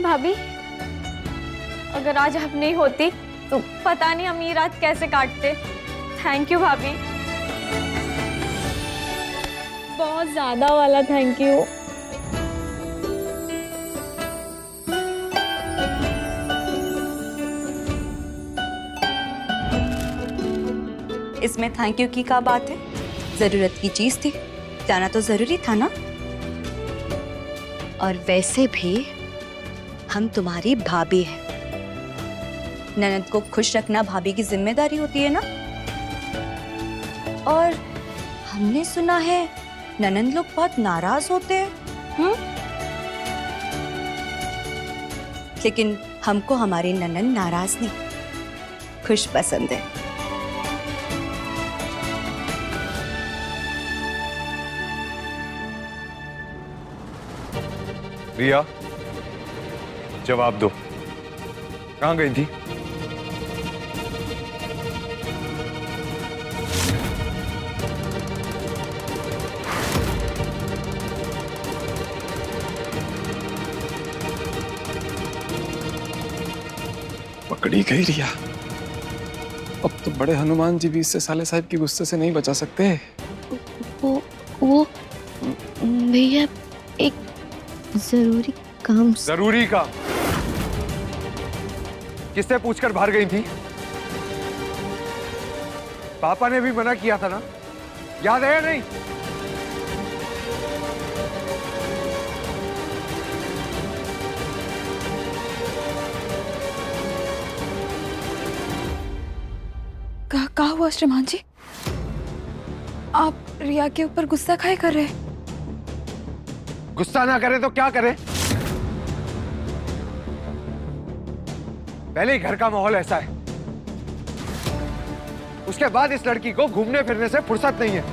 भाभी, अगर आज आप नहीं होती तो पता नहीं हम ये रात कैसे काटते। थैंक यू भाभी, बहुत ज्यादा वाला थैंक यू। इसमें थैंक यू की क्या बात है? जरूरत की चीज थी, जाना तो जरूरी था ना। और वैसे भी हम तुम्हारी भाभी हैं, ननद को खुश रखना भाभी की जिम्मेदारी होती है ना। और हमने सुना है ननद लोग बहुत नाराज होते हैं। लेकिन हमको हमारी ननद नाराज नहीं, खुश पसंद है। रिया, जवाब दो, कहाँ गई थी? पकड़ी गई रिया। अब तो बड़े हनुमान जी भी इससे साले साहब की गुस्से से नहीं बचा सकते। वो भैया एक जरूरी काम। जरूरी काम? किससे पूछकर बाहर गई थी? पापा ने भी मना किया था ना, याद है या नहीं? कहा हुआ श्रीमान जी? आप रिया के ऊपर गुस्सा काहे कर रहे? गुस्सा ना करे तो क्या करे? पहले ही घर का माहौल ऐसा है, उसके बाद इस लड़की को घूमने फिरने से फुर्सत नहीं है।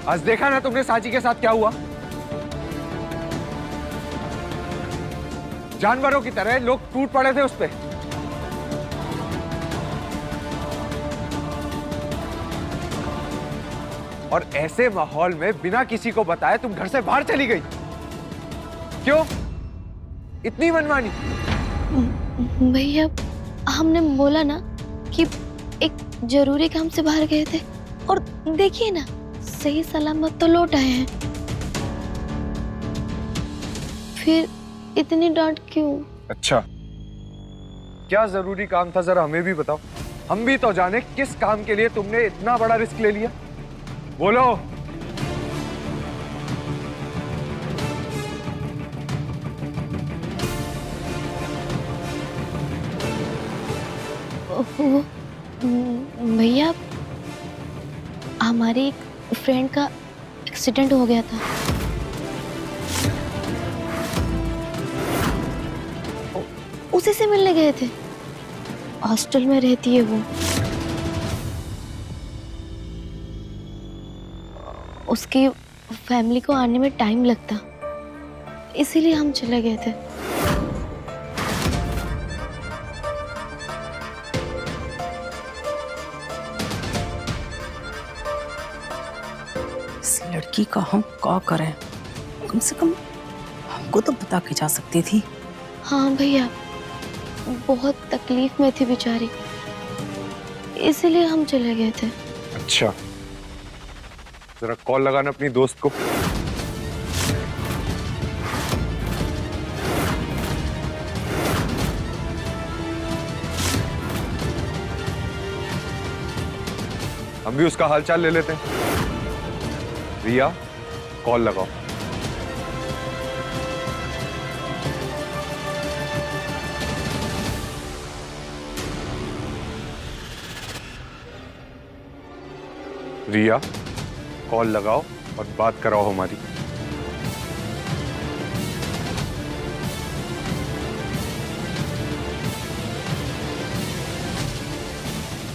आज देखा ना तुमने साची के साथ क्या हुआ? जानवरों की तरह लोग टूट पड़े थे उस पे। और ऐसे माहौल में बिना किसी को बताए तुम घर से बाहर चली गई। क्यों इतनी मनमानी? भैया हमने बोला ना कि एक जरूरी काम से बाहर गए थे, और देखिए ना सही सलामत तो लौट आए हैं। फिर इतनी डांट क्यों? अच्छा, क्या जरूरी काम था जरा हमें भी बताओ, हम भी तो जाने किस काम के लिए तुमने इतना बड़ा रिस्क ले लिया। बोलो। भैया हमारी एक फ्रेंड का एक्सीडेंट हो गया था। उसी से मिलने गए थे, हॉस्टल में रहती है वो। उसकी फैमिली को आने में टाइम लगता, इसीलिए हम चले गए थे। इस लड़की का हम क्या करें? कम से कम हमको तो बता के जा सकती थी। हाँ भैया, बहुत तकलीफ में थी बेचारी, इसीलिए हम चले गए थे। अच्छा, जरा कॉल लगाना अपनी दोस्त को। हम भी उसका हालचाल ले लेते हैं। रिया, कॉल लगाओ। रिया, कॉल लगाओ और बात कराओ हमारी।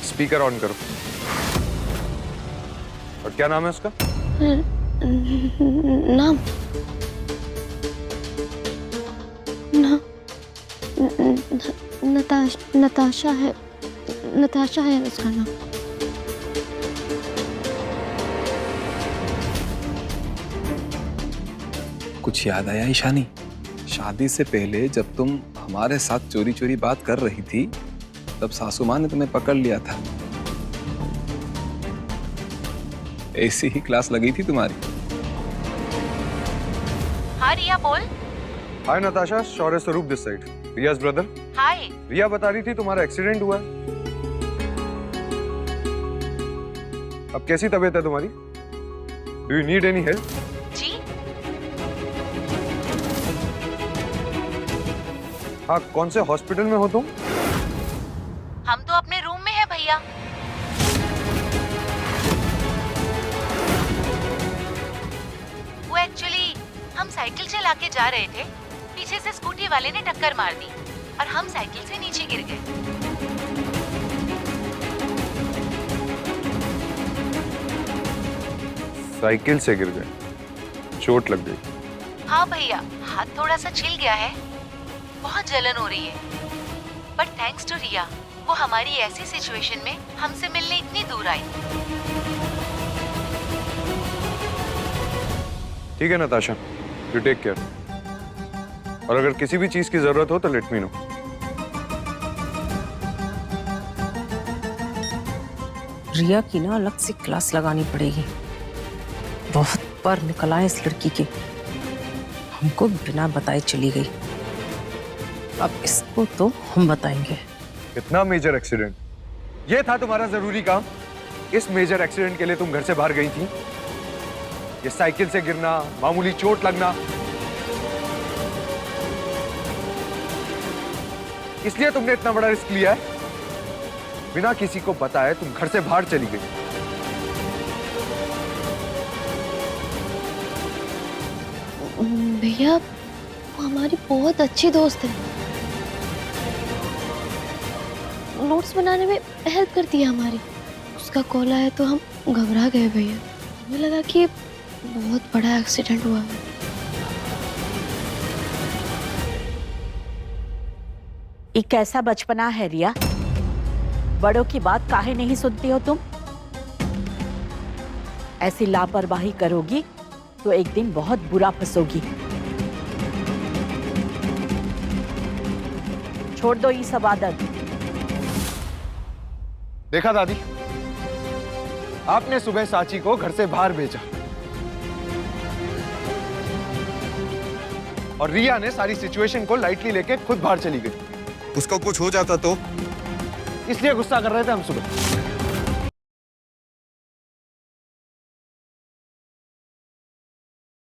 स्पीकर ऑन करो। और क्या नाम है उसका? नाम नताशा है, नताशा है उसका नाम। कुछ याद आया ईशानी? शादी से पहले जब तुम हमारे साथ चोरी चोरी बात कर रही थी तब सासू माँ ने तुम्हें पकड़ लिया था। ऐसी ही क्लास लगी थी तुम्हारी। हाँ रिया बोल। हाय नताशा, शौर्य स्वरूप दिस साइड, रियाज ब्रदर। हाय। रिया बता रही थी तुम्हारा एक्सीडेंट हुआ है। अब कैसी तबीयत है तुम्हारी? Do you need any help? जी हाँ, कौन से हॉस्पिटल में हो तुम? हम तो अपने रूम में है भैया। वो एक्चुअली हम साइकिल चला के जा रहे थे, पीछे से स्कूटी वाले ने टक्कर मार दी और हम साइकिल से नीचे गिर गए। साइकिल से गिर गए, चोट लग गई? हाँ भैया, हाथ थोड़ा सा छिल गया है, बहुत जलन हो रही है, बट थैंक्स टू रिया, वो हमारी ऐसी सिचुएशन में हमसे मिलने इतनी दूर आई। ठीक है नताशा, यू टेक केयर, और अगर किसी भी चीज की जरूरत हो तो लेट मी नो। रिया की ना अलग से क्लास लगानी पड़ेगी। बहुत पर निकल आए इस लड़की के, हमको बिना बताए चली गई। अब इसको तो हम बताएंगे। इतना मेजर एक्सीडेंट, ये था तुम्हारा जरूरी काम? इस मेजर एक्सीडेंट के लिए तुम घर से बाहर गई थी? ये साइकिल से गिरना, मामूली चोट लगना, इसलिए तुमने इतना बड़ा रिस्क लिया है? बिना किसी को बताए तुम घर से बाहर चली गई। भैया वो हमारी बहुत अच्छी दोस्त है, नोट्स बनाने में हेल्प करती है हमारी। उसका कॉल आया तो हम घबरा गए भैया, हमें लगा कि बहुत बड़ा एक्सीडेंट हुआ है। ये कैसा बचपना है रिया, बड़ों की बात काहे नहीं सुनती हो तुम? ऐसी लापरवाही करोगी तो एक दिन बहुत बुरा फंसोगी। छोड़ दो ये सब आदत। देखा दादी, आपने सुबह साची को घर से बाहर भेजा और रिया ने सारी सिचुएशन को लाइटली लेके खुद बाहर चली गई। उसको कुछ हो जाता तो? इसलिए गुस्सा कर रहे थे हम सुबह।